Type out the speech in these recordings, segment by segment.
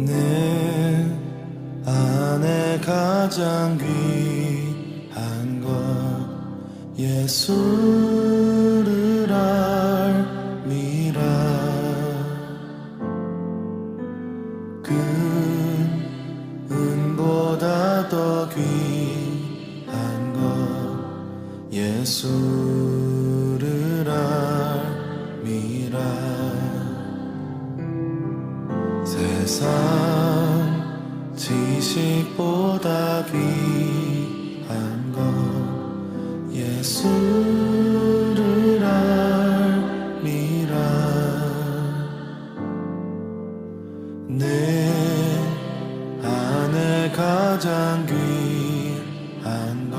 내 안에 가장 귀한 것 예수를 알미라. 그 은보다 더 귀한 것 예수를 알미라. 세상 지식보다 귀한 것 예수를 알미라. 내 안에 가장 귀한 것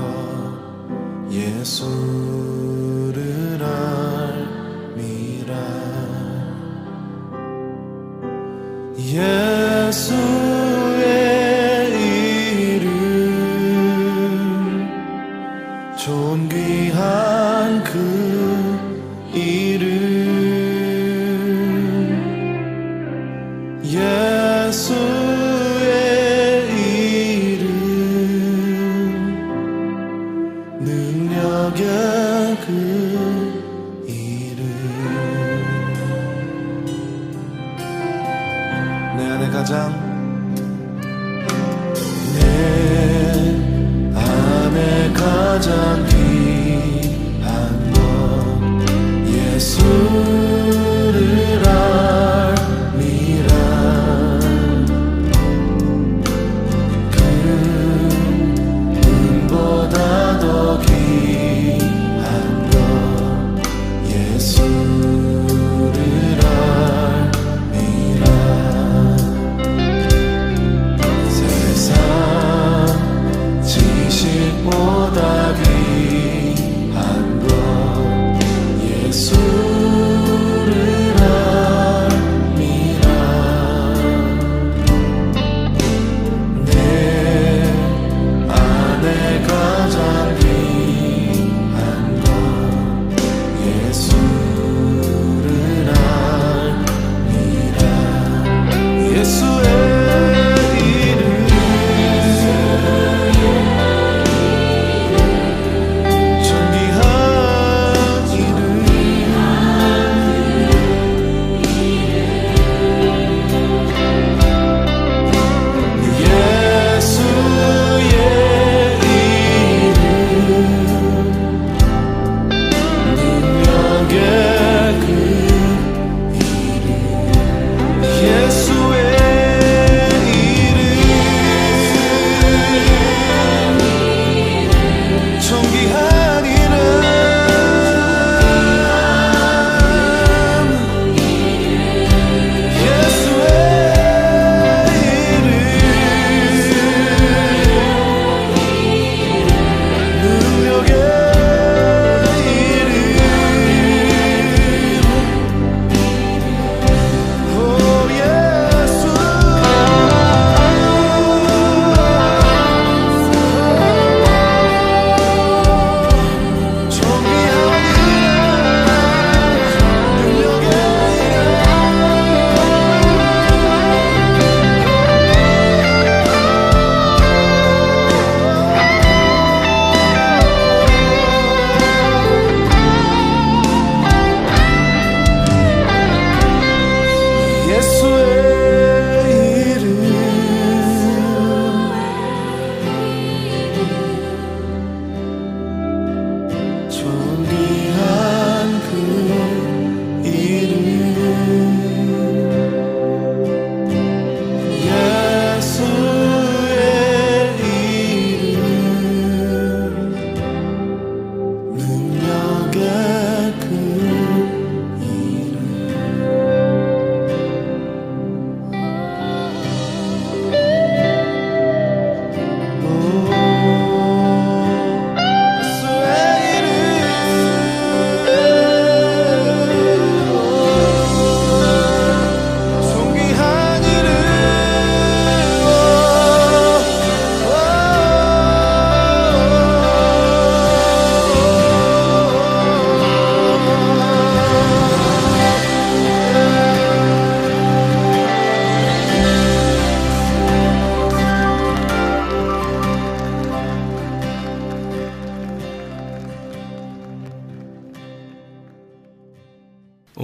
예수를 알미라. 예수의 이름 존귀한 그 이름 예수의 이름 능력의 그 이름 내 안에 가장 귀한 것 예수를 알미라. 그 은보다 더 귀한 것 예수를 알미라. 세상 지식보다 귀한 것 예수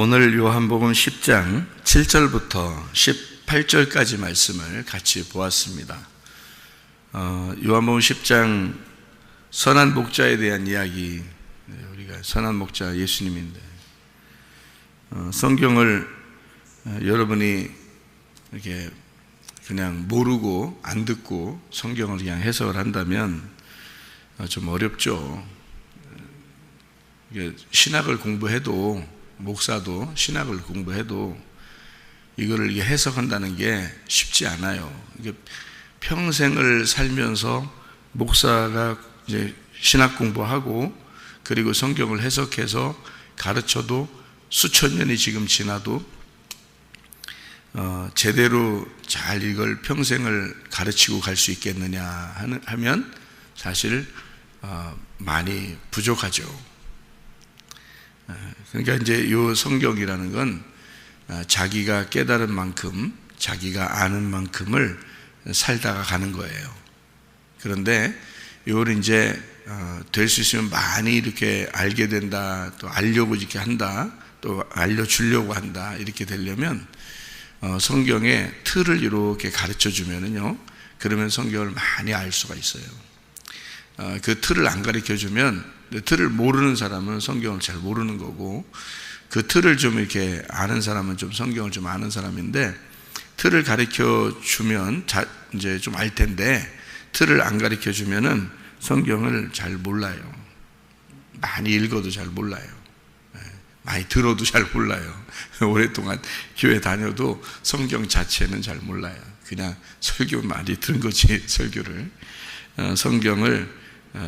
오늘 요한복음 10장 7절부터 18절까지 말씀을 같이 보았습니다. 요한복음 10장 선한 목자에 대한 이야기, 우리가 선한 목자 예수님인데, 성경을 여러분이 이렇게 그냥 모르고 안 듣고 성경을 그냥 해석을 한다면 좀 어렵죠. 신학을 공부해도, 목사도 신학을 공부해도 이거를 해석한다는 게 쉽지 않아요. 이게 평생을 살면서 목사가 이제 신학 공부하고 그리고 성경을 해석해서 가르쳐도 수천 년이 지금 지나도 제대로 잘 이걸 평생을 가르치고 갈 수 있겠느냐 하면 사실 많이 부족하죠. 그러니까 이제 이 성경이라는 건 자기가 깨달은 만큼, 자기가 아는 만큼을 살다가 가는 거예요. 그런데 이걸 이제 될 수 있으면 많이 이렇게 알게 된다, 또 알려고 이렇게 한다, 또 알려주려고 한다, 이렇게 되려면 성경의 틀을 이렇게 가르쳐 주면은요, 그러면 성경을 많이 알 수가 있어요. 그 틀을 안 가르쳐 주면, 틀을 모르는 사람은 성경을 잘 모르는 거고, 그 틀을 좀 이렇게 아는 사람은 좀 성경을 좀 아는 사람인데, 틀을 가르쳐 주면 이제 좀 알 텐데, 틀을 안 가르쳐 주면은 성경을 잘 몰라요. 많이 읽어도 잘 몰라요. 많이 들어도 잘 몰라요. 오랫동안 교회 다녀도 성경 자체는 잘 몰라요. 그냥 설교 많이 들은 거지, 설교를. 성경을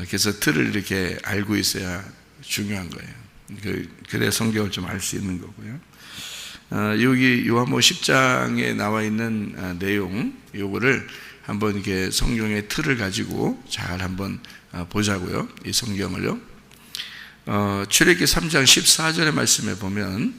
그래서 틀을 이렇게 알고 있어야 중요한 거예요. 그래 성경을 좀 알 수 있는 거고요. 여기 요한복음 10장에 나와 있는 내용, 요거를 한번 이렇게 성경의 틀을 가지고 잘 한번 보자고요. 이 성경을요. 출애굽기 3장 14절의 말씀에 보면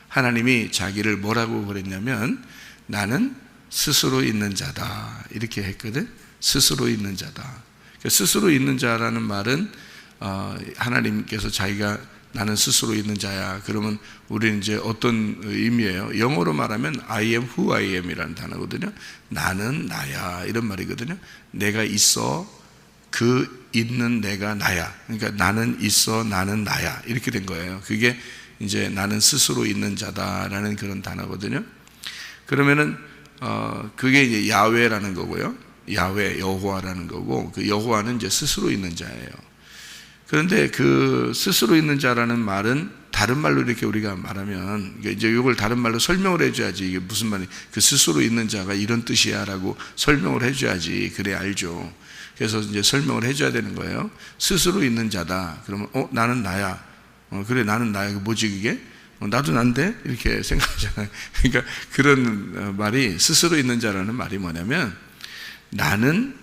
하나님이 자기를 뭐라고 그랬냐면 나는 스스로 있는 자다, 이렇게 했거든. 스스로 있는 자다. 스스로 있는 자라는 말은 하나님께서 자기가 나는 스스로 있는 자야. 그러면 우리는 이제 어떤 의미예요? 영어로 말하면 I am who I am 이라는 단어거든요. 나는 나야, 이런 말이거든요. 내가 있어, 그 있는 내가 나야. 그러니까 나는 있어, 나는 나야, 이렇게 된 거예요. 그게 이제 나는 스스로 있는 자다라는 그런 단어거든요. 그러면은 그게 이제 야훼라는 거고요. 야훼, 여호와라는 거고, 그 여호와는 이제 스스로 있는 자예요. 그런데 그 스스로 있는 자라는 말은 다른 말로 이렇게 우리가 말하면, 이제 이걸 다른 말로 설명을 해줘야지, 이게 무슨 말이, 그 스스로 있는 자가 이런 뜻이야 라고 설명을 해줘야지, 그래 알죠. 그래서 이제 설명을 해줘야 되는 거예요. 스스로 있는 자다. 그러면 나는 나야. 그래 나는 나야. 뭐지 그게? 나도 난데? 이렇게 생각하잖아요. 그러니까 그런 말이, 스스로 있는 자라는 말이 뭐냐면 나는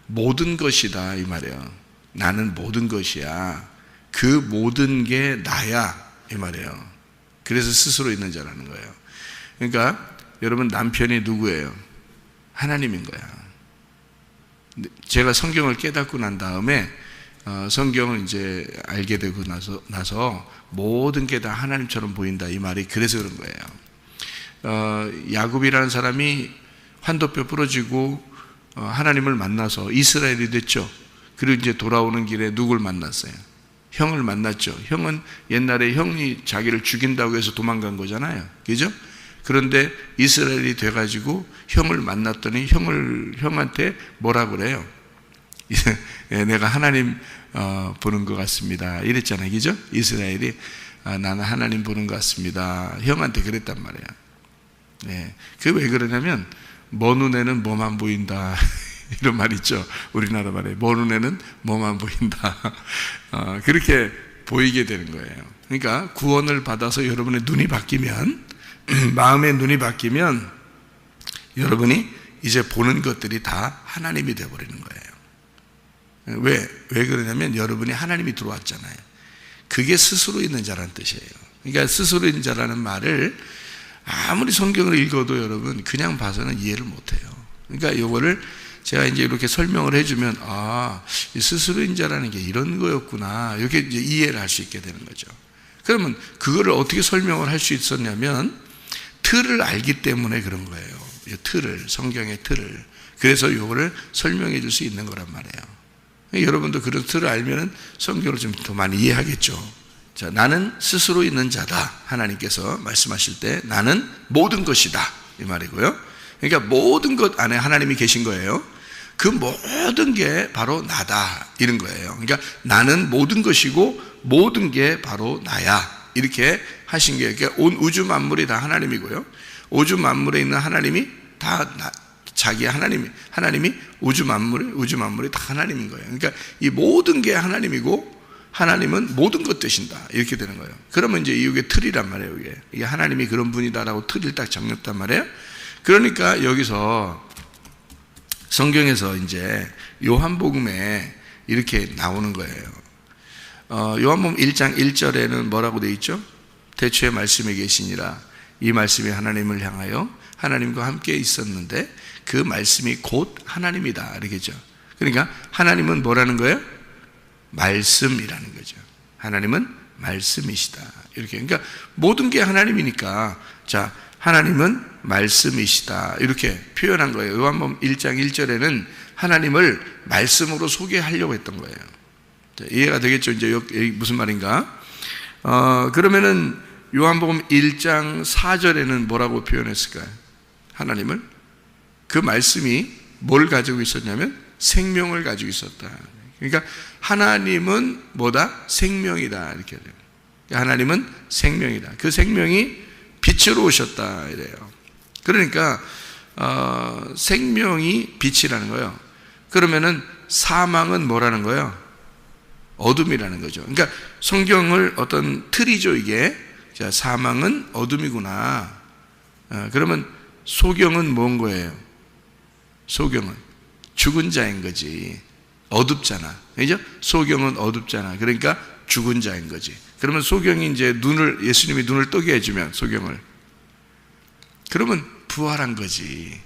모든 것이다, 이 말이에요. 나는 모든 것이야. 그 모든 게 나야, 이 말이에요. 그래서 스스로 있는 자라는 거예요. 그러니까 여러분, 남편이 누구예요? 하나님인 거야. 제가 성경을 깨닫고 난 다음에 성경을 이제 알게 되고 나서 모든 게 다 하나님처럼 보인다, 이 말이 그래서 그런 거예요. 야곱이라는 사람이 환도뼈 부러지고 하나님을 만나서 이스라엘이 됐죠. 그리고 이제 돌아오는 길에 누굴 만났어요? 형을 만났죠. 형은 옛날에 형이 자기를 죽인다고 해서 도망간 거잖아요. 그죠? 그런데 이스라엘이 돼가지고 형을 만났더니 형한테 뭐라 그래요? 내가 하나님 보는 것 같습니다, 이랬잖아요. 그죠? 이스라엘이 나는 하나님 보는 것 같습니다, 형한테 그랬단 말이에요. 네. 그게 왜 그러냐면 먼 눈에는 뭐만 보인다, 이런 말 있죠. 우리나라 말에 먼 눈에는 뭐만 보인다. 그렇게 보이게 되는 거예요. 그러니까 구원을 받아서 여러분의 눈이 바뀌면, 마음의 눈이 바뀌면 여러분이 이제 보는 것들이 다 하나님이 되어버리는 거예요. 왜 그러냐면 여러분이 하나님이 들어왔잖아요. 그게 스스로 있는 자라는 뜻이에요. 그러니까 스스로 있는 자라는 말을 아무리 성경을 읽어도 여러분 그냥 봐서는 이해를 못해요. 그러니까 이거를 제가 이제 이렇게 설명을 해주면 이 스스로인 자라는 게 이런 거였구나, 이렇게 이제 이해를 할 수 있게 되는 거죠. 그러면 그거를 어떻게 설명을 할 수 있었냐면 틀을 알기 때문에 그런 거예요. 이 틀을, 성경의 틀을. 그래서 이거를 설명해 줄 수 있는 거란 말이에요. 여러분도 그런 틀을 알면 성경을 좀 더 많이 이해하겠죠. 자, 나는 스스로 있는 자다. 하나님께서 말씀하실 때 나는 모든 것이다. 이 말이고요. 그러니까 모든 것 안에 하나님이 계신 거예요. 그 모든 게 바로 나다. 이런 거예요. 그러니까 나는 모든 것이고 모든 게 바로 나야. 이렇게 하신 게, 그러니까 온 우주 만물이 다 하나님이고요. 우주 만물에 있는 하나님이 다 자기 하나님이 우주 만물이 다 하나님인 거예요. 그러니까 이 모든 게 하나님이고 하나님은 모든 것 되신다. 이렇게 되는 거예요. 그러면 이제 이게 틀이란 말이에요. 이게 하나님이 그런 분이다라고 틀을 딱 정했단 말이에요. 그러니까 여기서 성경에서 이제 요한복음에 이렇게 나오는 거예요. 요한복음 1장 1절에는 뭐라고 되어 있죠? 태초에 말씀이 계시니라. 이 말씀이 하나님을 향하여 하나님과 함께 있었는데 그 말씀이 곧 하나님이다. 이렇게죠. 그러니까 하나님은 뭐라는 거예요? 말씀이라는 거죠. 하나님은 말씀이시다. 이렇게. 그러니까 모든 게 하나님이니까, 자, 하나님은 말씀이시다. 이렇게 표현한 거예요. 요한복음 1장 1절에는 하나님을 말씀으로 소개하려고 했던 거예요. 자, 이해가 되겠죠? 이제 여기 무슨 말인가? 그러면은 요한복음 1장 4절에는 뭐라고 표현했을까요? 하나님을? 그 말씀이 뭘 가지고 있었냐면 생명을 가지고 있었다. 그러니까 하나님은 뭐다? 생명이다. 이렇게 돼요. 하나님은 생명이다. 그 생명이 빛으로 오셨다. 이래요. 그러니까 생명이 빛이라는 거예요. 그러면은 사망은 뭐라는 거예요? 어둠이라는 거죠. 그러니까 성경을 어떤 틀이죠, 이게. 자, 사망은 어둠이구나. 그러면 소경은 뭔 거예요? 소경은 죽은 자인 거지. 어둡잖아. 그죠? 소경은 어둡잖아. 그러니까 죽은 자인 거지. 그러면 소경이 이제 예수님이 눈을 뜨게 해주면, 소경을. 그러면 부활한 거지.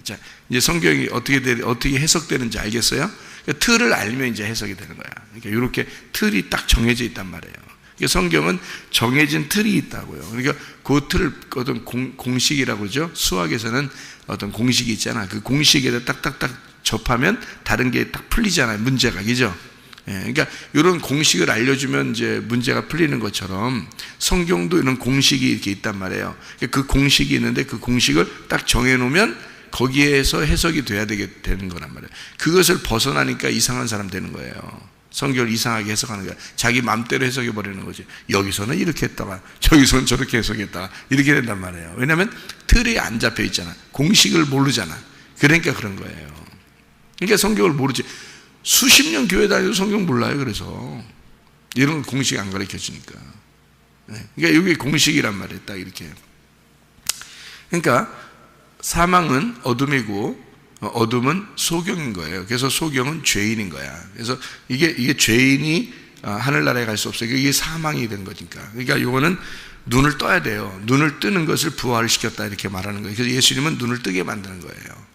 자, 이제 성경이 어떻게 해석되는지 알겠어요? 그러니까 틀을 알면 이제 해석이 되는 거야. 그러니까 이렇게 틀이 딱 정해져 있단 말이에요. 그러니까 성경은 정해진 틀이 있다고요. 그러니까 그 틀을 어떤 공식이라고 그러죠. 수학에서는 어떤 공식이 있잖아. 그 공식에다 딱딱딱 접하면 다른 게 딱 풀리잖아요. 문제가. 그죠? 예, 그러니까 이런 공식을 알려주면 이제 문제가 풀리는 것처럼 성경도 이런 공식이 이렇게 있단 말이에요. 그 공식이 있는데 그 공식을 딱 정해놓으면 거기에서 해석이 돼야 되는 거란 말이에요. 그것을 벗어나니까 이상한 사람 되는 거예요. 성경을 이상하게 해석하는 거야. 자기 마음대로 해석해버리는 거지. 여기서는 이렇게 했다가 저기서는 저렇게 해석했다가 이렇게 된단 말이에요. 왜냐하면 틀이 안 잡혀 있잖아. 공식을 모르잖아. 그러니까 그런 거예요. 그러니까 성경을 모르지. 수십 년 교회 다녀도 성경 몰라요. 그래서 이런 공식 안 가르쳐 주니까. 그러니까 여기 공식이란 말이에요. 딱 이렇게. 그러니까 사망은 어둠이고 어둠은 소경인 거예요. 그래서 소경은 죄인인 거야. 그래서 이게 죄인이 하늘나라에 갈 수 없어요. 이게 사망이 된 거니까. 그러니까 이거는 눈을 떠야 돼요. 눈을 뜨는 것을 부활시켰다 이렇게 말하는 거예요. 그래서 예수님은 눈을 뜨게 만드는 거예요.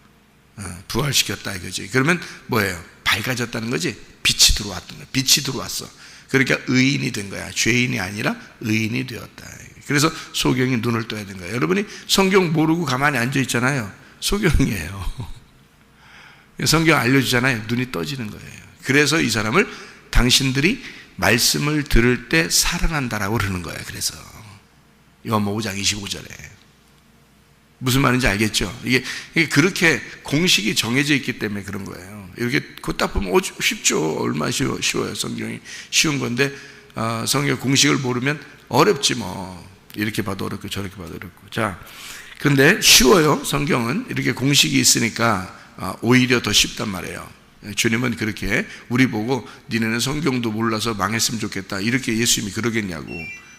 부활시켰다 이거지. 그러면 뭐예요? 밝아졌다는 거지. 빛이 들어왔던 거야. 빛이 들어왔어. 그러니까 의인이 된 거야. 죄인이 아니라 의인이 되었다. 그래서 소경이 눈을 떠야 된 거예요. 여러분이 성경 모르고 가만히 앉아 있잖아요. 소경이에요. 성경 알려주잖아요. 눈이 떠지는 거예요. 그래서 이 사람을 당신들이 말씀을 들을 때 살아난다라고 그러는 거예요. 그래서 요한복음 5장 25절에 무슨 말인지 알겠죠? 이게 그렇게 공식이 정해져 있기 때문에 그런 거예요. 이렇게 그거 딱 보면 쉽죠. 얼마나 쉬워요. 성경이 쉬운 건데 성경 공식을 모르면 어렵지 뭐. 이렇게 봐도 어렵고 저렇게 봐도 어렵고. 자, 근데 쉬워요. 성경은 이렇게 공식이 있으니까 오히려 더 쉽단 말이에요. 주님은 그렇게 우리 보고 니네는 성경도 몰라서 망했으면 좋겠다 이렇게 예수님이 그러겠냐고.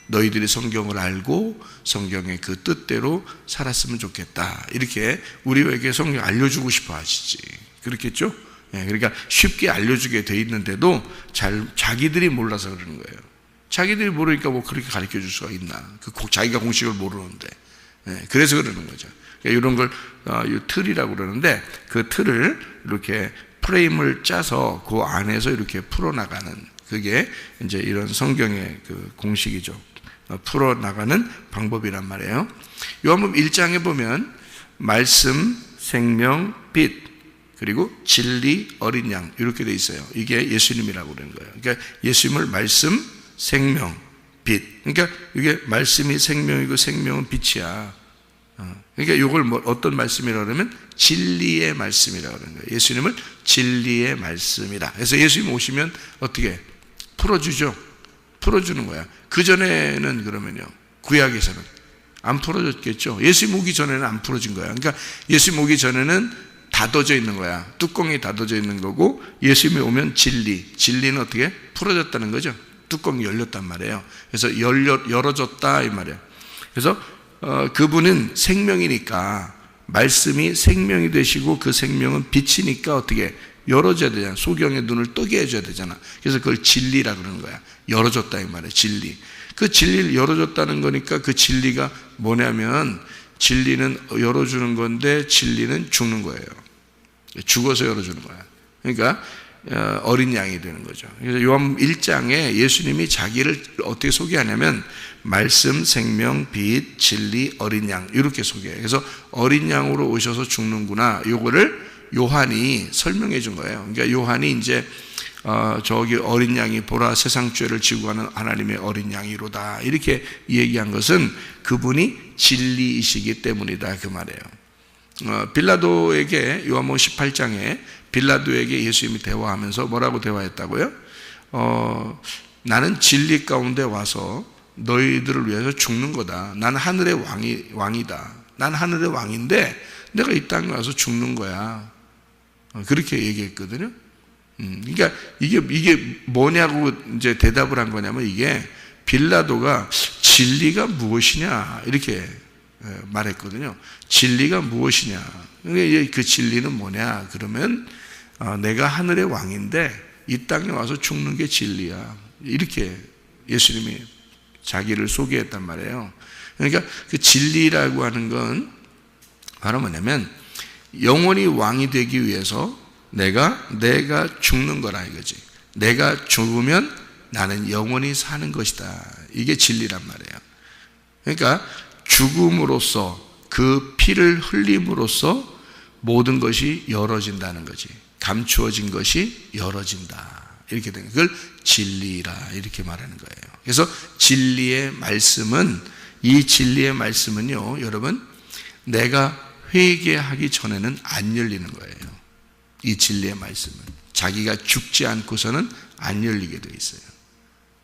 너희들이 성경을 알고 성경의 그 뜻대로 살았으면 좋겠다 이렇게 우리에게 성경 알려주고 싶어 하시지. 그렇겠죠? 그러니까 쉽게 알려주게 돼 있는데도 자기들이 몰라서 그러는 거예요. 자기들이 모르니까 뭐 그렇게 가르쳐 줄 수가 있나. 자기가 공식을 모르는데. 그래서 그러는 거죠. 이런 걸 틀이라고 그러는데 그 틀을 이렇게 프레임을 짜서 그 안에서 이렇게 풀어나가는 그게 이제 이런 성경의 그 공식이죠. 풀어나가는 방법이란 말이에요. 요한복음 1장에 보면 말씀, 생명, 빛, 그리고 진리, 어린 양 이렇게 돼 있어요. 이게 예수님이라고 그러는 거예요. 그러니까 예수님을 말씀, 생명, 빛. 그러니까 이게 말씀이 생명이고 생명은 빛이야. 그러니까 이걸 어떤 말씀이라고 그러면 진리의 말씀이라고 그러는 거예요. 예수님을 진리의 말씀이라. 그래서 예수님 오시면 어떻게 풀어주죠? 풀어주는 거야. 그전에는 그러면요, 구약에서는 안 풀어줬겠죠. 예수님 오기 전에는 안 풀어진 거야. 그러니까 예수님 오기 전에는 닫아져 있는 거야. 뚜껑이 닫아져 있는 거고, 예수님이 오면 진리는 어떻게 풀어졌다는 거죠. 뚜껑이 열렸단 말이에요. 그래서 열어졌다 이 말이에요. 그래서 그분은 생명이니까, 말씀이 생명이 되시고 그 생명은 빛이니까 어떻게 열어줘야 되잖아. 소경의 눈을 뜨게 해줘야 되잖아. 그래서 그걸 진리라 그러는 거야. 열어줬다 이 말이에요. 진리. 그 진리를 열어줬다는 거니까 그 진리가 뭐냐면, 진리는 열어주는 건데 진리는 죽는 거예요. 죽어서 열어주는 거야. 그러니까 어린 양이 되는 거죠. 그래서 요한 1장에 예수님이 자기를 어떻게 소개하냐면 말씀, 생명, 빛, 진리, 어린 양 이렇게 소개해요. 그래서 어린 양으로 오셔서 죽는구나. 요거를 요한이 설명해 준 거예요. 그러니까 요한이 이제 저기 어린 양이 보라 세상 죄를 지고 가는 하나님의 어린 양이로다 이렇게 얘기한 것은 그분이 진리이시기 때문이다 그 말이에요. 빌라도에게 요한복음 18장에 빌라도에게 예수님이 대화하면서 뭐라고 대화했다고요? 나는 진리 가운데 와서 너희들을 위해서 죽는 거다. 난 하늘의 왕이다. 난 하늘의 왕인데 내가 이 땅에 와서 죽는 거야. 그렇게 얘기했거든요. 그러니까 이게 뭐냐고 이제 대답을 한 거냐면, 이게 빌라도가 진리가 무엇이냐 이렇게 말했거든요. 진리가 무엇이냐. 그러니까 그 진리는 뭐냐 그러면 내가 하늘의 왕인데 이 땅에 와서 죽는 게 진리야. 이렇게 예수님이 자기를 소개했단 말이에요. 그러니까 그 진리라고 하는 건 바로 뭐냐면, 영원히 왕이 되기 위해서 내가 죽는 거라 이거지. 내가 죽으면 나는 영원히 사는 것이다. 이게 진리란 말이에요. 그러니까 죽음으로써, 그 피를 흘림으로써 모든 것이 열어진다는 거지. 감추어진 것이 열어진다. 이렇게 된 그걸 진리라 이렇게 말하는 거예요. 그래서 진리의 말씀은, 이 진리의 말씀은요, 여러분, 내가 회개하기 전에는 안 열리는 거예요. 이 진리의 말씀은 자기가 죽지 않고서는 안 열리게 되어 있어요.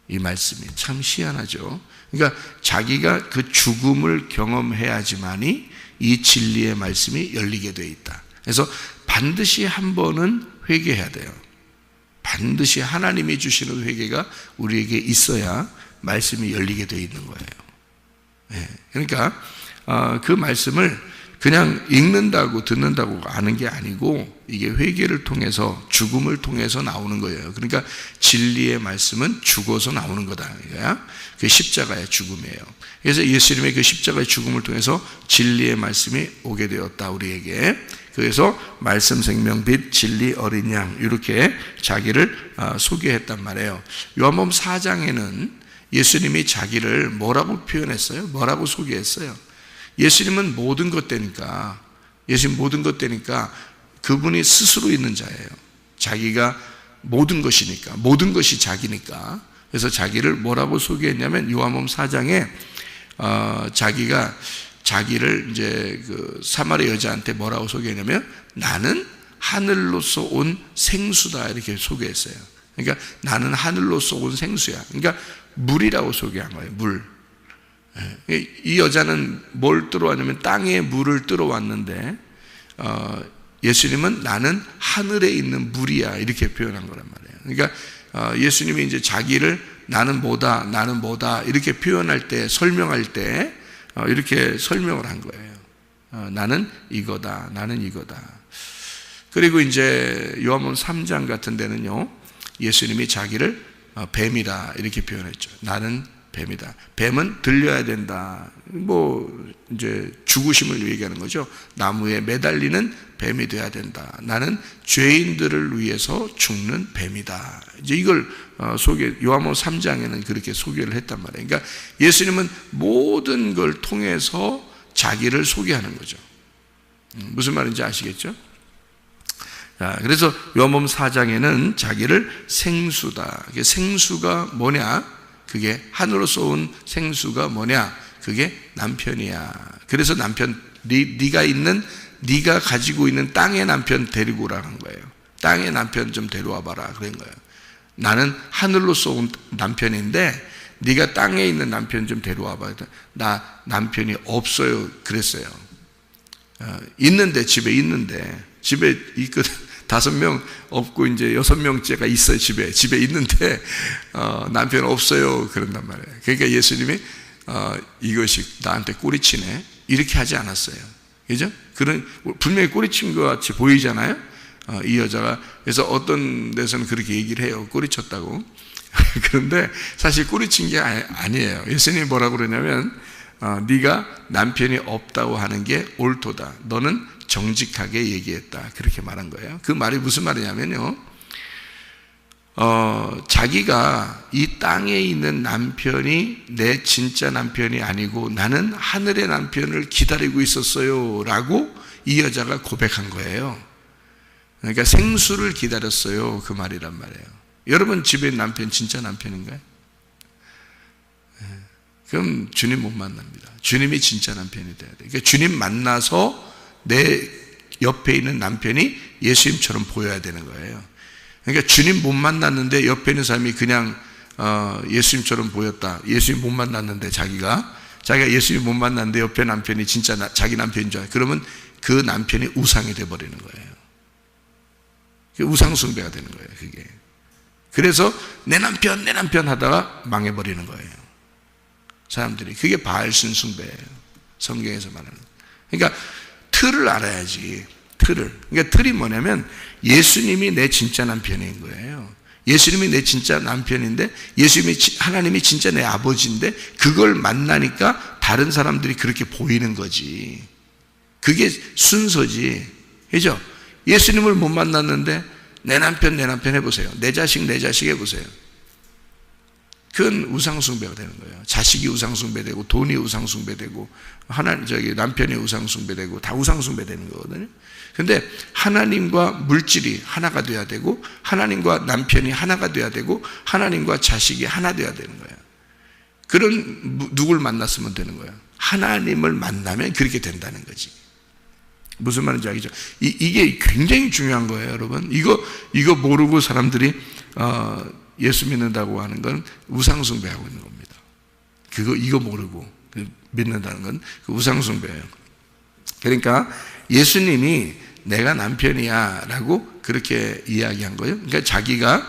이 말씀이 참 희한하죠. 그러니까 자기가 그 죽음을 경험해야지만이 이 진리의 말씀이 열리게 되어 있다. 그래서 반드시 한 번은 회개해야 돼요. 반드시 하나님이 주시는 회개가 우리에게 있어야 말씀이 열리게 되어 있는 거예요. 그러니까 그 말씀을 그냥 읽는다고 듣는다고 아는 게 아니고, 이게 회개를 통해서, 죽음을 통해서 나오는 거예요. 그러니까 진리의 말씀은 죽어서 나오는 거다. 그 십자가의 죽음이에요. 그래서 예수님의 그 십자가의 죽음을 통해서 진리의 말씀이 오게 되었다 우리에게. 그래서 말씀, 생명, 빛, 진리, 어린 양 이렇게 자기를 소개했단 말이에요. 요한복음 4장에는 예수님이 자기를 뭐라고 표현했어요? 뭐라고 소개했어요? 예수님은 모든 것 되니까, 예수님 모든 것 되니까 그분이 스스로 있는 자예요. 자기가 모든 것이니까, 모든 것이 자기니까. 그래서 자기를 뭐라고 소개했냐면, 요한복음 4장에 자기가 자기를 이제 그 사마리아 여자한테 뭐라고 소개했냐면, 나는 하늘로서 온 생수다 이렇게 소개했어요. 그러니까 나는 하늘로서 온 생수야. 그러니까 물이라고 소개한 거예요. 물. 이 여자는 뭘 뜨러왔냐면 땅에 물을 뜨러왔는데, 예수님은 나는 하늘에 있는 물이야 이렇게 표현한 거란 말이에요. 그러니까 예수님이 이제 자기를 나는 뭐다 이렇게 표현할 때, 설명할 때 이렇게 설명을 한 거예요. 나는 이거다. 그리고 이제 요한복음 3장 같은 데는요, 예수님이 자기를 뱀이다 이렇게 표현했죠. 나는 뱀이다. 뱀은 들려야 된다. 이제 죽으심을 얘기하는 거죠. 나무에 매달리는 뱀이 돼야 된다. 나는 죄인들을 위해서 죽는 뱀이다. 이제 이걸 요한복음 3장에는 그렇게 소개를 했단 말이에요. 그러니까 예수님은 모든 걸 통해서 자기를 소개하는 거죠. 무슨 말인지 아시겠죠? 자, 그래서 요한복음 4장에는 자기를 생수다. 생수가 뭐냐? 그게 하늘로서 온 생수가 뭐냐? 그게 남편이야. 그래서 남편, 네가 가지고 있는 땅의 남편 데리고 오라는 거예요. 땅의 남편 좀 데려와 봐라 그런 거예요. 나는 하늘로서 온 남편인데 네가 땅에 있는 남편 좀 데려와 봐. 나 남편이 없어요 그랬어요. 있는데 집에 있거든. 5명 없고 이제 6명째가 있어요. 집에 있는데 남편 없어요 그런단 말이에요. 그러니까 예수님이 이것이 나한테 꼬리치네 이렇게 하지 않았어요. 그죠? 분명히 꼬리친 것 같이 보이잖아요. 이 여자가. 그래서 어떤 데서는 그렇게 얘기를 해요. 꼬리쳤다고. 그런데 사실 꼬리친 게 아니에요. 예수님이 뭐라고 그러냐면 네가 남편이 없다고 하는 게 옳도다. 너는 정직하게 얘기했다. 그렇게 말한 거예요. 그 말이 무슨 말이냐면요. 자기가 이 땅에 있는 남편이 내 진짜 남편이 아니고 나는 하늘의 남편을 기다리고 있었어요 라고 이 여자가 고백한 거예요. 그러니까 생수를 기다렸어요. 그 말이란 말이에요. 여러분 집에 남편 진짜 남편인가요? 그럼 주님 못 만납니다. 주님이 진짜 남편이 돼야 돼요. 그러니까 주님 만나서 내 옆에 있는 남편이 예수님처럼 보여야 되는 거예요. 그러니까 주님 못 만났는데 옆에 있는 사람이 그냥 예수님처럼 보였다. 예수님 못 만났는데 자기가 예수님 못 만났는데 옆에 남편이 진짜 자기 남편인 줄 알아요. 그러면 그 남편이 우상이 돼버리는 거예요. 우상 숭배가 되는 거예요. 그게. 그래서 내 남편 하다가 망해버리는 거예요. 사람들이. 그게 바알신 숭배예요. 성경에서 말하는. 그러니까 틀을 알아야지. 그러니까 틀이 뭐냐면 예수님이 내 진짜 남편인 거예요. 예수님이 내 진짜 남편인데 하나님이 진짜 내 아버지인데 그걸 만나니까 다른 사람들이 그렇게 보이는 거지. 그게 순서지. 그죠? 예수님을 못 만났는데 내 남편 해보세요. 내 자식 해보세요. 그건 우상숭배가 되는 거예요. 자식이 우상숭배되고 돈이 우상숭배되고 남편이 우상숭배되고 다 우상숭배되는 거거든요. 근데 하나님과 물질이 하나가 돼야 되고 하나님과 남편이 하나가 돼야 되고 하나님과 자식이 하나 돼야 되는 거예요. 그런 누굴 만났으면 되는 거예요. 하나님을 만나면 그렇게 된다는 거지. 무슨 말인지 알겠죠? 이게 굉장히 중요한 거예요, 여러분. 이거 모르고 사람들이 예수 믿는다고 하는 건 우상숭배하고 있는 겁니다. 이거 모르고 믿는다는 건 그 우상숭배예요. 그러니까 예수님이 내가 남편이야 라고 그렇게 이야기한 거예요. 그러니까 자기가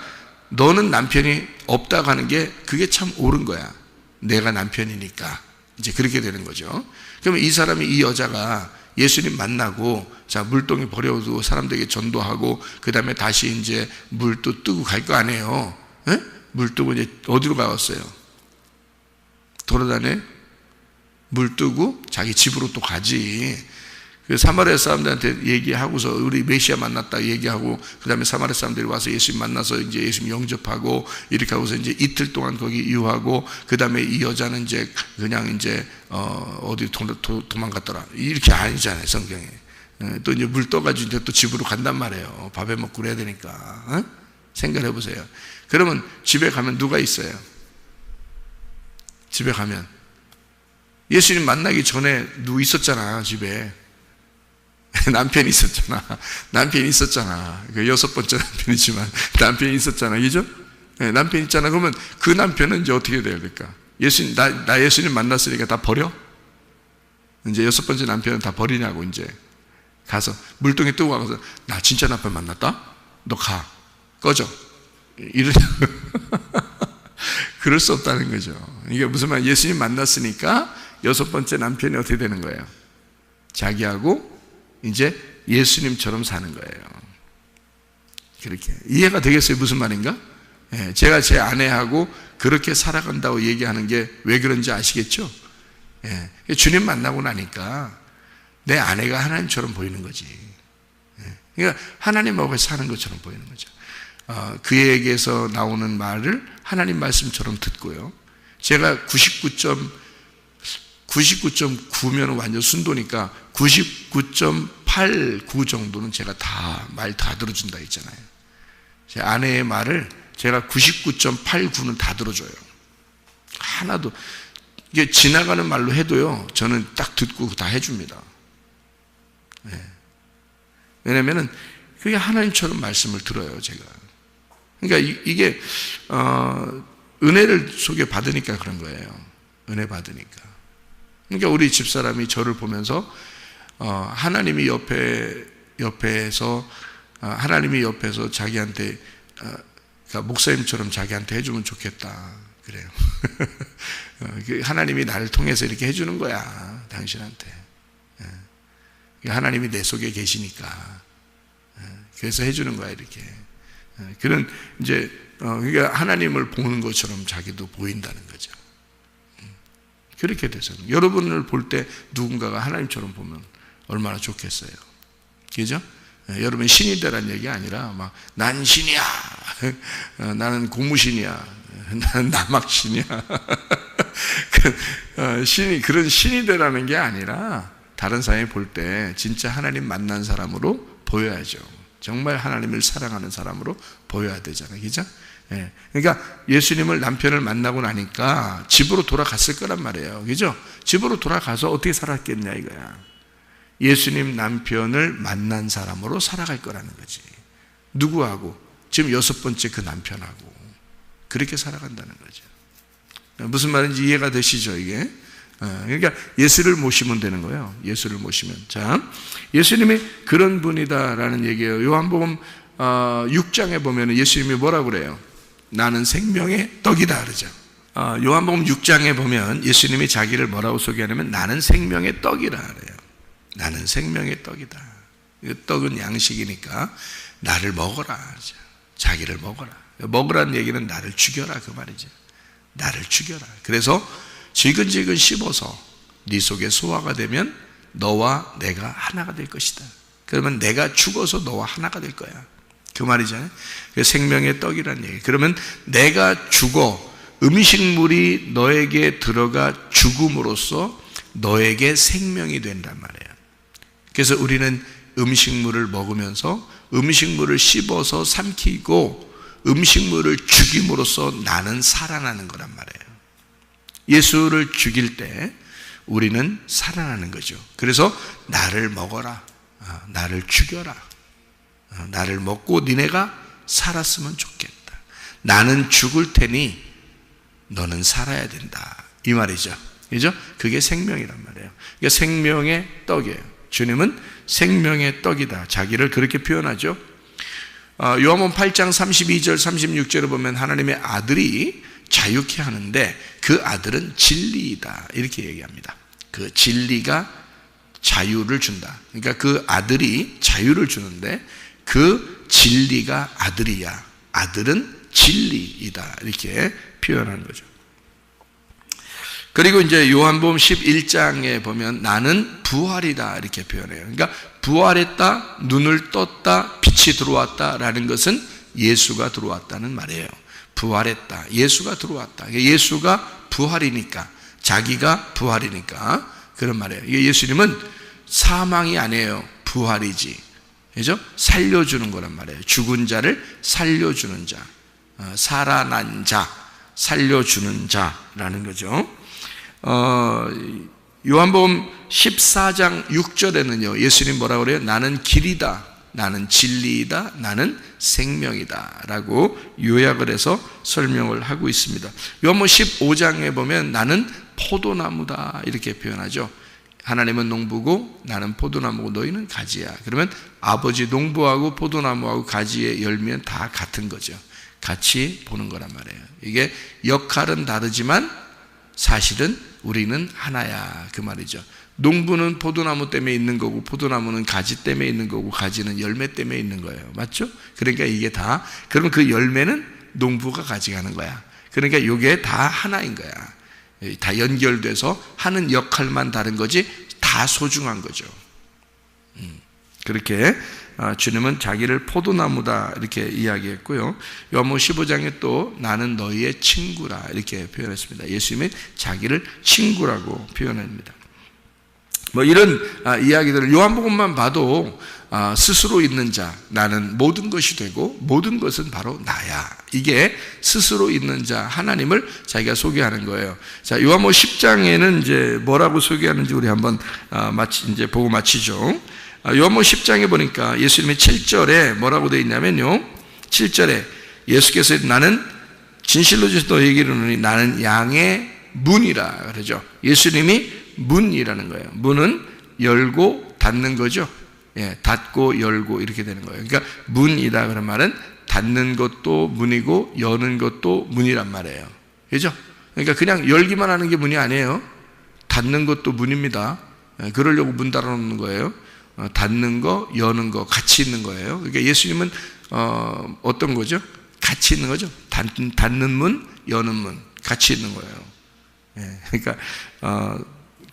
너는 남편이 없다고 하는 게 그게 참 옳은 거야. 내가 남편이니까. 이제 그렇게 되는 거죠. 그러면 이 여자가 예수님 만나고 자 물동에 버려두고 사람들에게 전도하고 그 다음에 다시 이제 물도 뜨고 갈 거 아니에요. 에? 물 뜨고 이제 어디로 가왔어요? 돌아다녀? 물 뜨고 자기 집으로 또 가지. 그 사마리아 사람들한테 얘기하고서 우리 메시아 만났다 얘기하고 그 다음에 사마리아 사람들이 와서 예수님 만나서 이제 예수님 영접하고 이렇게 하고서 이제 이틀 동안 거기 유하고 그 다음에 이 여자는 이제 그냥 이제 어디 도망갔더라 이렇게 아니잖아요 성경에. 또 이제 물 떠가지고 이제 또 집으로 간단 말이에요. 밥에 먹고 그래야 되니까. 생각해 보세요. 그러면 집에 가면 누가 있어요? 집에 가면 예수님 만나기 전에 누구 있었잖아 집에. 남편이 있었잖아. 그 6번째 남편이지만 남편이 있었잖아. 그죠? 네, 남편 있잖아. 그러면 그 남편은 이제 어떻게 돼야 될까? 나 예수님 만났으니까 다 버려? 이제 6번째 남편은 다 버리냐고 이제 가서 물동에 뜨고 가서 나 진짜 남편 만났다? 너 가. 꺼져. 이러냐고. 그럴 수 없다는 거죠. 이게 무슨 말? 예수님 만났으니까 6번째 남편이 어떻게 되는 거예요? 자기하고 이제 예수님처럼 사는 거예요. 그렇게 이해가 되겠어요? 무슨 말인가? 제가 제 아내하고 그렇게 살아간다고 얘기하는 게 왜 그런지 아시겠죠? 주님 만나고 나니까 내 아내가 하나님처럼 보이는 거지. 그러니까 하나님 앞에 사는 것처럼 보이는 거죠. 그에게서 나오는 말을 하나님 말씀처럼 듣고요. 제가 99.9면 완전 순도니까 99.89 정도는 제가 말 다 들어준다 했잖아요. 제 아내의 말을 제가 99.89는 다 들어줘요. 하나도 이게 지나가는 말로 해도요, 저는 딱 듣고 다 해줍니다. 왜냐면은 그게 하나님처럼 말씀을 들어요, 제가. 그러니까 이게 은혜를 속에 받으니까 그런 거예요. 은혜 받으니까. 그러니까 우리 집사람이 저를 보면서 하나님이 옆에서 자기한테 그러니까 목사님처럼 자기한테 해주면 좋겠다 그래요. 하나님이 나를 통해서 이렇게 해주는 거야, 당신한테. 하나님이 내 속에 계시니까 그래서 해주는 거야, 이렇게. 그런 이제 그러니까 하나님을 보는 것처럼 자기도 보인다는 거죠. 그렇게 돼서 여러분을 볼 때 누군가가 하나님처럼 보면 얼마나 좋겠어요, 그죠? 여러분 신이 되라는 얘기 아니라 막 난 신이야, 나는 고무신이야, 나는 나막신이야. 그런 신이 되라는 게 아니라 다른 사람이 볼 때 진짜 하나님 만난 사람으로 보여야죠. 정말 하나님을 사랑하는 사람으로 보여야 되잖아요, 그죠? 그러니까 예수님을 남편을 만나고 나니까 집으로 돌아갔을 거란 말이에요, 그죠? 집으로 돌아가서 어떻게 살았겠냐 이거야. 예수님 남편을 만난 사람으로 살아갈 거라는 거지. 누구하고? 지금 6번째 그 남편하고 그렇게 살아간다는 거죠. 무슨 말인지 이해가 되시죠, 이게? 그러니까 예수를 모시면 되는 거예요. 예수를 모시면. 자, 예수님이 그런 분이다라는 얘기예요. 요한복음 6장에 보면 예수님이 뭐라고 그래요? 나는 생명의 떡이다 그러죠. 요한복음 6장에 보면 예수님이 자기를 뭐라고 소개하냐면 나는 생명의 떡이라 그래요. 나는 생명의 떡이다. 떡은 양식이니까 나를 먹어라 그러죠. 자기를 먹어라. 먹으라는 얘기는 나를 죽여라 그 말이죠. 나를 죽여라. 그래서 지근지근 씹어서 네 속에 소화가 되면 너와 내가 하나가 될 것이다. 그러면 내가 죽어서 너와 하나가 될 거야. 그 말이잖아요. 생명의 떡이라는 얘기. 그러면 내가 죽어 음식물이 너에게 들어가 죽음으로써 너에게 생명이 된단 말이에요. 그래서 우리는 음식물을 먹으면서 음식물을 씹어서 삼키고 음식물을 죽임으로써 나는 살아나는 거란 말이에요. 예수를 죽일 때 우리는 살아나는 거죠. 그래서 나를 먹어라, 나를 죽여라, 나를 먹고 니네가 살았으면 좋겠다. 나는 죽을 테니 너는 살아야 된다, 이 말이죠. 그죠? 그게 생명이란 말이에요. 그러니까 생명의 떡이에요. 주님은 생명의 떡이다, 자기를 그렇게 표현하죠. 요한복음 8장 32절 36절을 보면 하나님의 아들이 자유케 하는데 그 아들은 진리이다 이렇게 얘기합니다. 그 진리가 자유를 준다. 그러니까 그 아들이 자유를 주는데 그 진리가 아들이야. 아들은 진리이다 이렇게 표현하는 거죠. 그리고 이제 요한복음 11장에 보면 나는 부활이다 이렇게 표현해요. 그러니까 부활했다, 눈을 떴다, 빛이 들어왔다라는 것은 예수가 들어왔다는 말이에요. 부활했다, 예수가 들어왔다. 예수가 부활이니까, 자기가 부활이니까 그런 말이에요. 예수님은 사망이 아니에요. 부활이지. 그죠? 살려주는 거란 말이에요. 죽은 자를 살려주는 자, 살아난 자, 살려주는 자라는 거죠. 요한복음 14장 6절에는요 예수님 뭐라고 그래요? 나는 길이다, 나는 진리이다, 나는 생명이다 라고 요약을 해서 설명을 하고 있습니다. 요한복음 15장에 보면 나는 포도나무다 이렇게 표현하죠. 하나님은 농부고 나는 포도나무고 너희는 가지야. 그러면 아버지 농부하고 포도나무하고 가지의 열매는 다 같은 거죠. 같이 보는 거란 말이에요. 이게 역할은 다르지만 사실은 우리는 하나야 그 말이죠. 농부는 포도나무 때문에 있는 거고 포도나무는 가지 때문에 있는 거고 가지는 열매 때문에 있는 거예요. 맞죠? 그러니까 이게 다, 그러면 그 열매는 농부가 가져가는 거야. 그러니까 이게 다 하나인 거야. 다 연결돼서 하는 역할만 다른 거지 다 소중한 거죠. 그렇게 주님은 자기를 포도나무다 이렇게 이야기했고요. 요한복음 15장에 또 나는 너희의 친구라 이렇게 표현했습니다. 예수님이 자기를 친구라고 표현합니다. 뭐 이런 이야기들을 요한복음만 봐도 스스로 있는 자 나는 모든 것이 되고 모든 것은 바로 나야. 이게 스스로 있는 자 하나님을 자기가 소개하는 거예요. 자, 요한복음 10장에는 이제 뭐라고 소개하는지 우리 한번 이제 보고 마치죠. 요한복음 10장에 보니까 예수님이 7절에 뭐라고 되어 있냐면요. 7절에 예수께서 나는 진실로 너희에게 이르노니 나는 양의 문이라 그러죠. 예수님이 문이라는 거예요. 문은 열고 닫는 거죠. 예, 닫고 열고 이렇게 되는 거예요. 그러니까 문이다 그런 말은 닫는 것도 문이고 여는 것도 문이란 말이에요. 그죠? 그러니까 그냥 열기만 하는 게 문이 아니에요. 닫는 것도 문입니다. 예, 그러려고 문 달아놓는 거예요. 닫는 거, 여는 거 같이 있는 거예요. 그러니까 예수님은 어떤 거죠? 같이 있는 거죠. 닫는 문, 여는 문 같이 있는 거예요. 예, 그러니까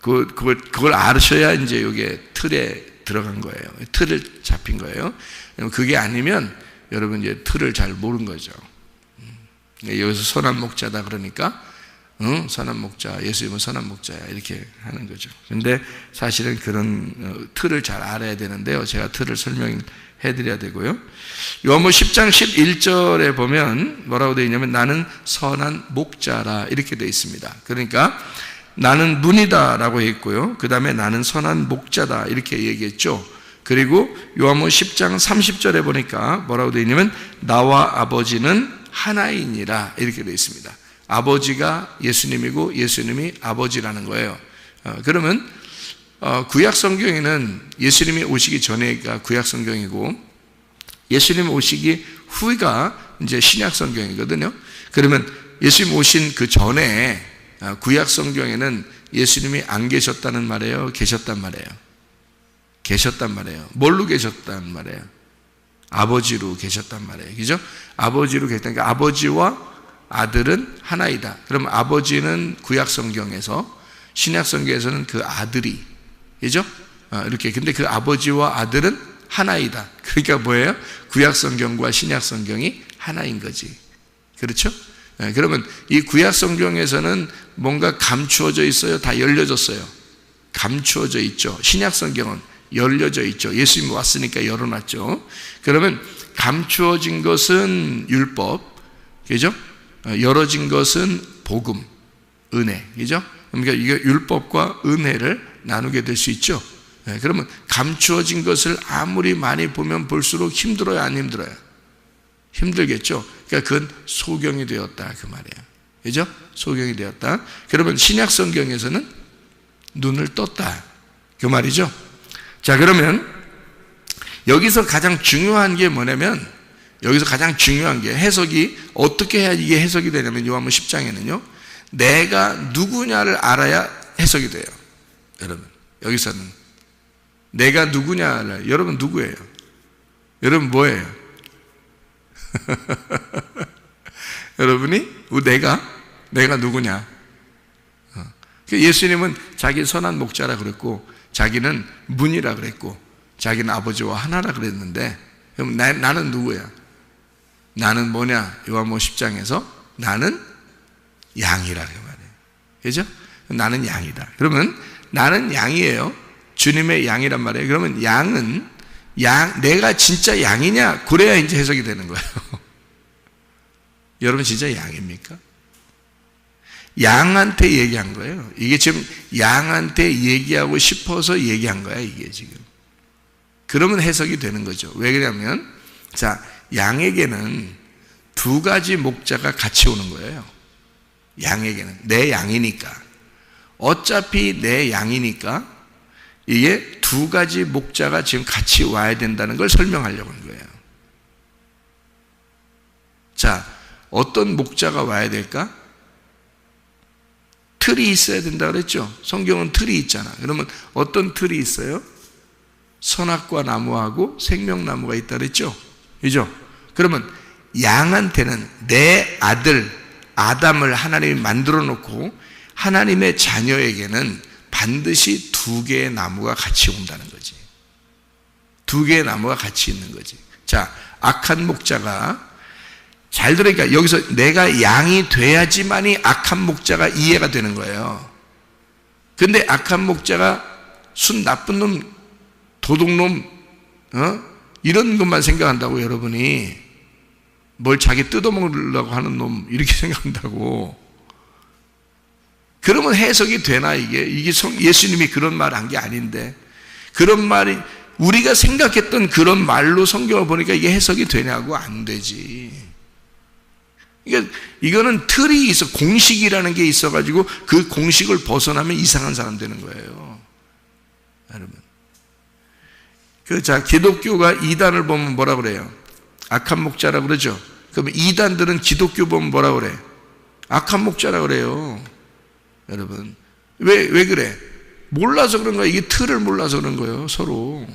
그걸 아셔야 이제 이게 틀에 들어간 거예요. 틀을 잡힌 거예요. 그게 아니면 여러분 이제 틀을 잘 모르는 거죠. 여기서 선한 목자다 그러니까 선한 목자, 예수님은 선한 목자야 이렇게 하는 거죠. 근데 사실은 그런 틀을 잘 알아야 되는데요. 제가 틀을 설명해 드려야 되고요. 요한복음 10장 11절에 보면 뭐라고 되어 있냐면 나는 선한 목자라 이렇게 되어 있습니다. 그러니까 나는 문이다 라고 했고요. 그 다음에 나는 선한 목자다 이렇게 얘기했죠. 그리고 요한복음 10장 30절에 보니까 뭐라고 되어 있냐면 나와 아버지는 하나이니라 이렇게 되어 있습니다. 아버지가 예수님이고 예수님이 아버지라는 거예요. 그러면 구약 성경에는 예수님이 오시기 전에가 구약 성경이고 예수님 오시기 후가 이제 신약 성경이거든요. 그러면 예수님 오신 그 전에 구약 성경에는 예수님이 안 계셨다는 말이에요? 계셨단 말이에요? 계셨단 말이에요. 뭘로 계셨단 말이에요? 아버지로 계셨단 말이에요. 그죠? 아버지로 계셨다니까 아버지와 아들은 하나이다. 그럼 아버지는 구약 성경에서 신약 성경에서는 그 아들이 그죠? 이렇게 근데 그 아버지와 아들은 하나이다. 그러니까 뭐예요? 구약 성경과 신약 성경이 하나인 거지. 그렇죠? 그러면 이 구약 성경에서는 뭔가 감추어져 있어요? 다 열려졌어요? 감추어져 있죠. 신약 성경은 열려져 있죠. 예수님이 왔으니까 열어놨죠. 그러면 감추어진 것은 율법, 그죠? 열어진 것은 복음, 은혜, 그죠? 그러니까 이게 율법과 은혜를 나누게 될 수 있죠. 그러면 감추어진 것을 아무리 많이 보면 볼수록 힘들어요, 안 힘들어요? 힘들겠죠. 그러니까 그건 소경이 되었다 그 말이에요. 그죠? 소경이 되었다. 그러면 신약 성경에서는 눈을 떴다 그 말이죠. 자, 그러면 여기서 가장 중요한 게 뭐냐면 여기서 가장 중요한 게 해석이 어떻게 해야 이게 해석이 되냐면 요한복음 10장에는요 내가 누구냐를 알아야 해석이 돼요. 여러분 여기서는 내가 누구냐를 여러분 누구예요? 여러분 뭐예요? 여러분이 내가 누구냐? 예수님은 자기 선한 목자라 그랬고 자기는 문이라 그랬고 자기는 아버지와 하나라 그랬는데 그럼 나는 누구야? 나는 뭐냐? 요한복음 10장에서 나는 양이라 그 말이에요. 그죠? 나는 양이다. 그러면 나는 양이에요. 주님의 양이란 말이에요. 그러면 양은 내가 진짜 양이냐? 그래야 이제 해석이 되는 거예요. 여러분 진짜 양입니까? 양한테 얘기한 거예요. 이게 지금 양한테 얘기하고 싶어서 얘기한 거야, 이게 지금. 그러면 해석이 되는 거죠. 왜 그러냐면, 자, 양에게는 두 가지 목자가 같이 오는 거예요. 양에게는. 내 양이니까. 어차피 내 양이니까 이게 두 가지 목자가 지금 같이 와야 된다는 걸 설명하려고 하는 거예요. 자, 어떤 목자가 와야 될까? 틀이 있어야 된다 그랬죠? 성경은 틀이 있잖아. 그러면 어떤 틀이 있어요? 선악과 나무하고 생명나무가 있다 그랬죠? 그죠? 그러면 양한테는 내 아들 아담을 하나님이 만들어 놓고 하나님의 자녀에게는 반드시 두 개의 나무가 같이 온다는 거지. 두 개의 나무가 같이 있는 거지. 자, 악한 목자가 잘 들으니까 여기서 내가 양이 돼야지만이 악한 목자가 이해가 되는 거예요. 근데 악한 목자가 순 나쁜 놈, 도둑놈, 이런 것만 생각한다고 여러분이 뭘 자기 뜯어먹으려고 하는 놈 이렇게 생각한다고. 그러면 해석이 되나 이게 예수님이 그런 말 한 게 아닌데 그런 말이 우리가 생각했던 그런 말로 성경을 보니까 이게 해석이 되냐고 안 되지. 그러니까 이거는 틀이 있어 공식이라는 게 있어가지고 그 공식을 벗어나면 이상한 사람 되는 거예요. 여러분. 자, 기독교가 이단을 보면 뭐라 그래요? 악한 목자라고 그러죠. 그럼 이단들은 기독교 보면 뭐라 그래? 악한 목자라 그래요. 여러분. 왜 그래? 몰라서 그런 거야. 이게 틀을 몰라서 그런 거예요. 서로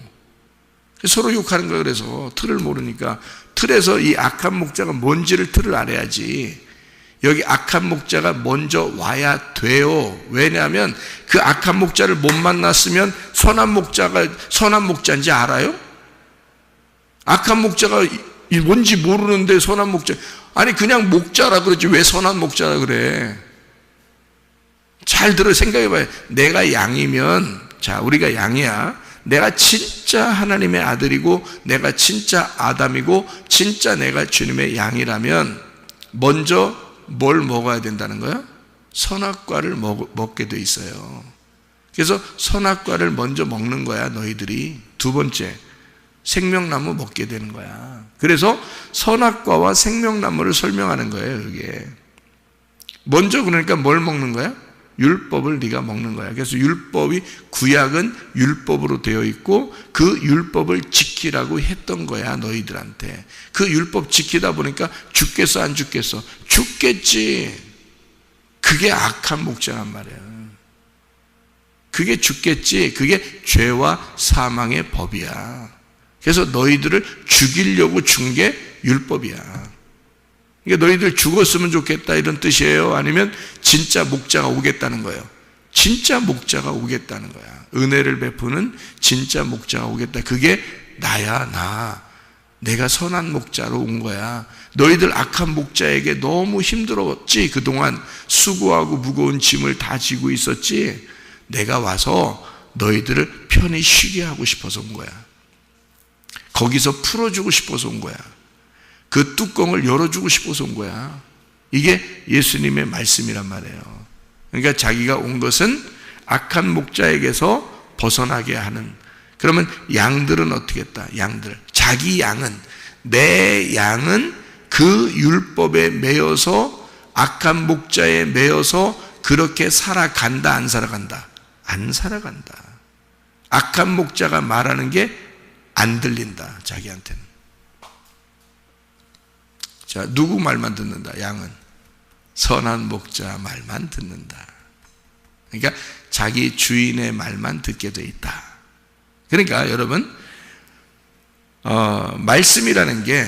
욕하는 거예요. 그래서 틀을 모르니까 틀에서 이 악한 목자가 뭔지를 틀을 알아야지. 여기 악한 목자가 먼저 와야 돼요. 왜냐하면 그 악한 목자를 못 만났으면 선한 목자인지 알아요? 악한 목자가 뭔지 모르는데 선한 목자, 아니 그냥 목자라 그러지 왜 선한 목자라 그래? 잘 들어 생각해봐요. 내가 양이면, 자 우리가 양이야. 내가 진짜 하나님의 아들이고 내가 진짜 아담이고 진짜 내가 주님의 양이라면 먼저 뭘 먹어야 된다는 거야? 선악과를 먹게 돼 있어요. 그래서 선악과를 먼저 먹는 거야 너희들이. 두 번째 생명나무 먹게 되는 거야. 그래서 선악과와 생명나무를 설명하는 거예요. 이게 먼저 그러니까 뭘 먹는 거야? 율법을 네가 먹는 거야. 그래서 율법이 구약은 율법으로 되어 있고 그 율법을 지키라고 했던 거야 너희들한테. 그 율법 지키다 보니까 죽겠어 안 죽겠어? 죽겠지. 그게 악한 목자란 말이야. 그게 죽겠지. 그게 죄와 사망의 법이야. 그래서 너희들을 죽이려고 준 게 율법이야. 그러니까 너희들 죽었으면 좋겠다 이런 뜻이에요? 아니면 진짜 목자가 오겠다는 거예요? 진짜 목자가 오겠다는 거야. 은혜를 베푸는 진짜 목자가 오겠다. 그게 나야. 내가 선한 목자로 온 거야. 너희들 악한 목자에게 너무 힘들었지. 그동안 수고하고 무거운 짐을 다 지고 있었지. 내가 와서 너희들을 편히 쉬게 하고 싶어서 온 거야. 거기서 풀어주고 싶어서 온 거야. 그 뚜껑을 열어주고 싶어서 온 거야. 이게 예수님의 말씀이란 말이에요. 그러니까 자기가 온 것은 악한 목자에게서 벗어나게 하는. 그러면 양들은 어떻게 했다? 양들. 자기 양은, 내 양은 그 율법에 매여서 악한 목자에 매여서 그렇게 살아간다 안 살아간다? 안 살아간다. 악한 목자가 말하는 게 안 들린다 자기한테는. 자, 누구 말만 듣는다? 양은 선한 목자 말만 듣는다. 그러니까 자기 주인의 말만 듣게 돼 있다. 그러니까 여러분 말씀이라는 게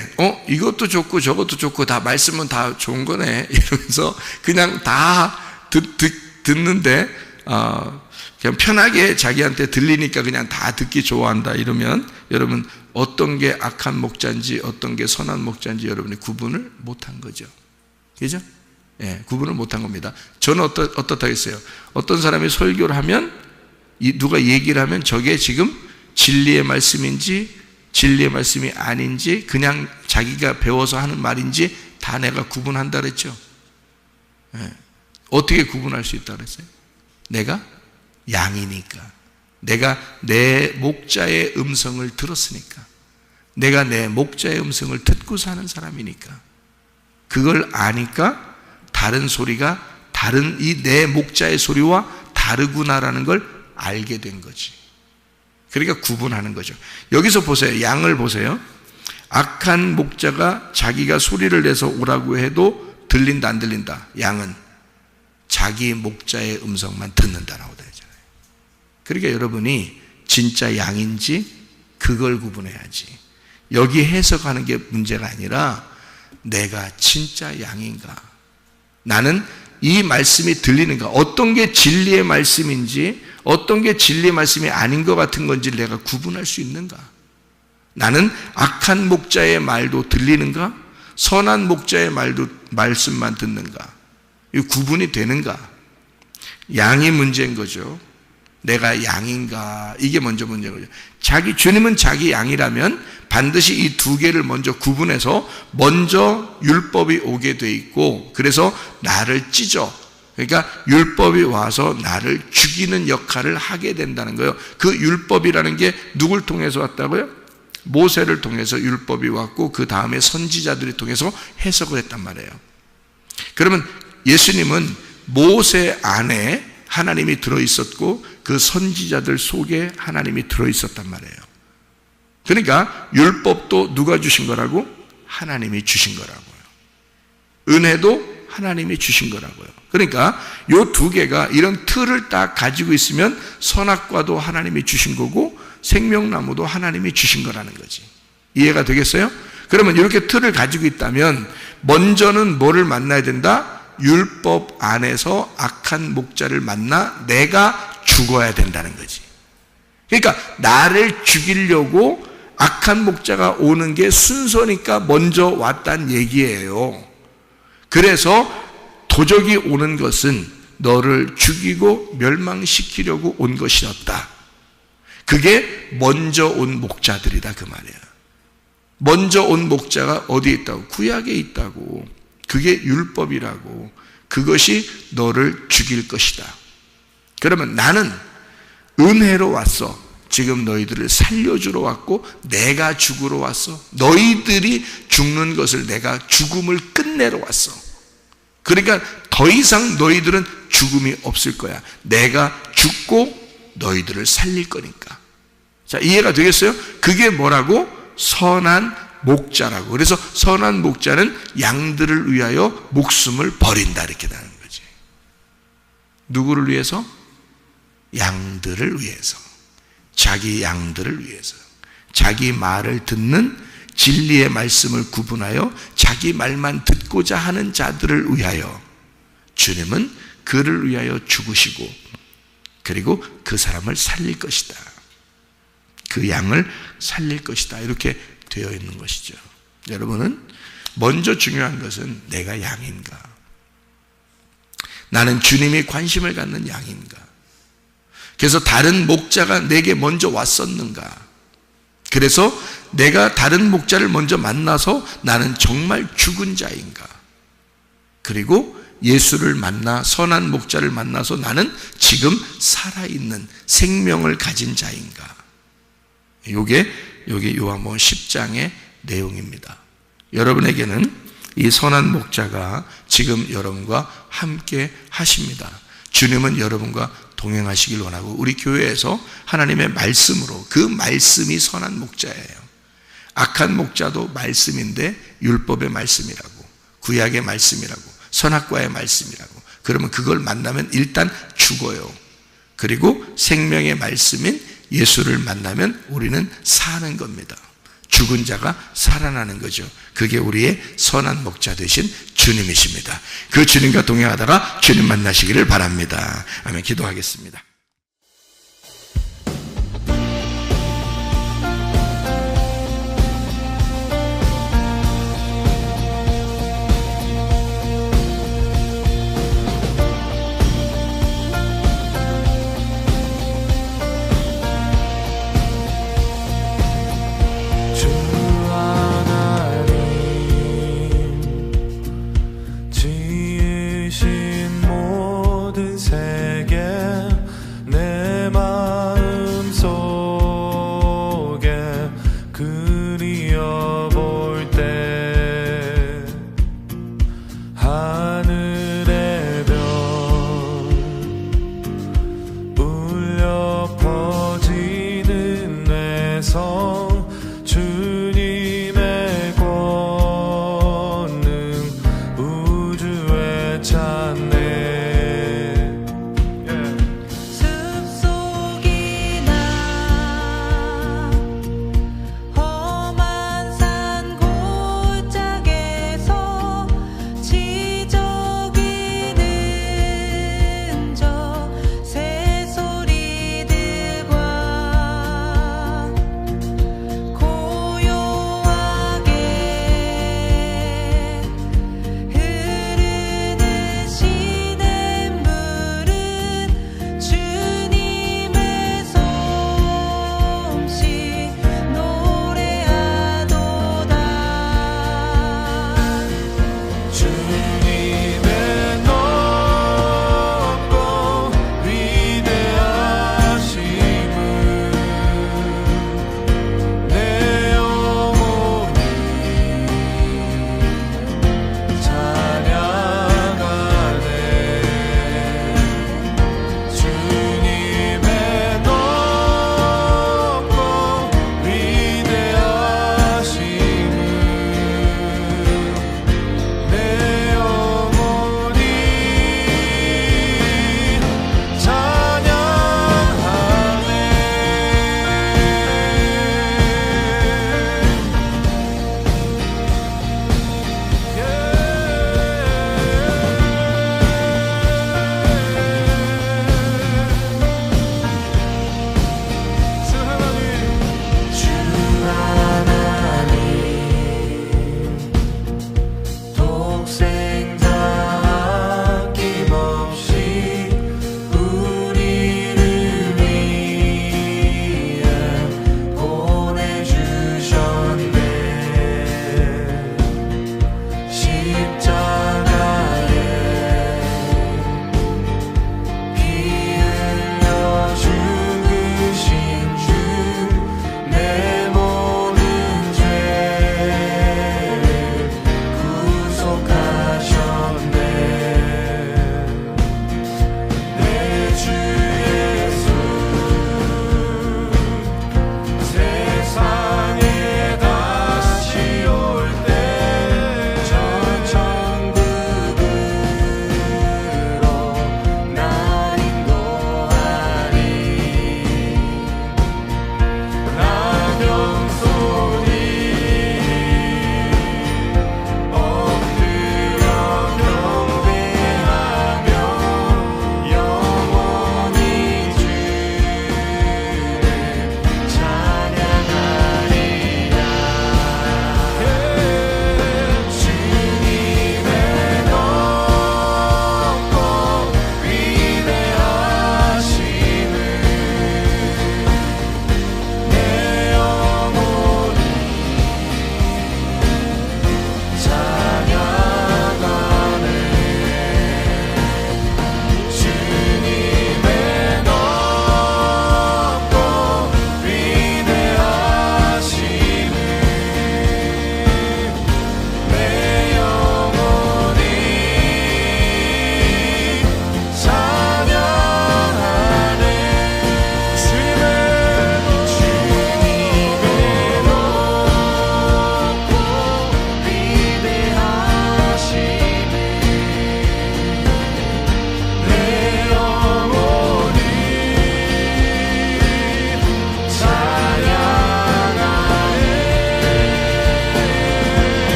이것도 좋고 저것도 좋고 다 말씀은 다 좋은 거네 이러면서 그냥 다 듣는데 그냥 편하게 자기한테 들리니까 그냥 다 듣기 좋아한다 이러면 여러분 어떤 게 악한 목자인지 어떤 게 선한 목자인지 여러분이 구분을 못한 거죠. 그죠? 예, 구분을 못한 겁니다. 저는 어떻다겠어요? 어떤 사람이 설교를 하면 누가 얘기를 하면 저게 지금 진리의 말씀인지 진리의 말씀이 아닌지 그냥 자기가 배워서 하는 말인지 다 내가 구분한다 그랬죠. 예. 어떻게 구분할 수 있다 그랬어요? 내가 양이니까, 내가 내 목자의 음성을 들었으니까, 내가 내 목자의 음성을 듣고 사는 사람이니까, 그걸 아니까 다른 소리가 다른 이 내 목자의 소리와 다르구나라는 걸 알게 된 거지. 그러니까 구분하는 거죠. 여기서 보세요. 양을 보세요. 악한 목자가 자기가 소리를 내서 오라고 해도 들린다 안 들린다? 양은 자기 목자의 음성만 듣는다라고 되잖아요. 그러니까 여러분이 진짜 양인지 그걸 구분해야지. 여기 해석하는 게 문제가 아니라 내가 진짜 양인가? 나는 이 말씀이 들리는가? 어떤 게 진리의 말씀인지, 어떤 게 진리의 말씀이 아닌 것 같은 건지 내가 구분할 수 있는가? 나는 악한 목자의 말도 들리는가? 선한 목자의 말씀만 듣는가? 이 구분이 되는가? 양이 문제인 거죠. 내가 양인가? 이게 먼저 문제인 거죠. 주님은 자기 양이라면 반드시 이 두 개를 먼저 구분해서 먼저 율법이 오게 돼 있고, 그래서 나를 찢어. 그러니까 율법이 와서 나를 죽이는 역할을 하게 된다는 거예요. 그 율법이라는 게 누굴 통해서 왔다고요? 모세를 통해서 율법이 왔고, 그 다음에 선지자들이 통해서 해석을 했단 말이에요. 그러면 예수님은 모세 안에 하나님이 들어있었고, 그 선지자들 속에 하나님이 들어있었단 말이에요. 그러니까 율법도 누가 주신 거라고? 하나님이 주신 거라고요. 은혜도 하나님이 주신 거라고요. 그러니까 이 두 개가 이런 틀을 딱 가지고 있으면 선악과도 하나님이 주신 거고 생명나무도 하나님이 주신 거라는 거지. 이해가 되겠어요? 그러면 이렇게 틀을 가지고 있다면 먼저는 뭐를 만나야 된다? 율법 안에서 악한 목자를 만나 내가 죽어야 된다는 거지. 그러니까 나를 죽이려고 악한 목자가 오는 게 순서니까 먼저 왔단 얘기예요. 그래서 도적이 오는 것은 너를 죽이고 멸망시키려고 온 것이었다. 그게 먼저 온 목자들이다 그 말이야. 먼저 온 목자가 어디에 있다고? 구약에 있다고. 그게 율법이라고. 그것이 너를 죽일 것이다. 그러면 나는 은혜로 왔어. 지금 너희들을 살려주러 왔고 내가 죽으러 왔어. 너희들이 죽는 것을 내가 죽음을 끝내러 왔어. 그러니까 더 이상 너희들은 죽음이 없을 거야. 내가 죽고 너희들을 살릴 거니까. 자, 이해가 되겠어요? 그게 뭐라고? 선한 목자라고. 그래서 선한 목자는 양들을 위하여 목숨을 버린다 이렇게 되는 거지. 누구를 위해서? 양들을 위해서. 자기 양들을 위해서. 자기 말을 듣는 진리의 말씀을 구분하여 자기 말만 듣고자 하는 자들을 위하여 주님은 그를 위하여 죽으시고 그리고 그 사람을 살릴 것이다. 그 양을 살릴 것이다. 이렇게 되어 있는 것이죠. 여러분은 먼저 중요한 것은 내가 양인가? 나는 주님이 관심을 갖는 양인가? 그래서 다른 목자가 내게 먼저 왔었는가? 그래서 내가 다른 목자를 먼저 만나서 나는 정말 죽은 자인가? 그리고 예수를 만나 선한 목자를 만나서 나는 지금 살아있는 생명을 가진 자인가? 이게 여기 요한복음 10장의 내용입니다. 여러분에게는 이 선한 목자가 지금 여러분과 함께 하십니다. 주님은 여러분과 동행하시길 원하고 우리 교회에서 하나님의 말씀으로 그 말씀이 선한 목자예요. 악한 목자도 말씀인데 율법의 말씀이라고, 구약의 말씀이라고, 선악과의 말씀이라고. 그러면 그걸 만나면 일단 죽어요. 그리고 생명의 말씀인 예수를 만나면 우리는 사는 겁니다. 죽은 자가 살아나는 거죠. 그게 우리의 선한 목자 되신 주님이십니다. 그 주님과 동행하다가 주님 만나시기를 바랍니다. 아멘. 기도하겠습니다.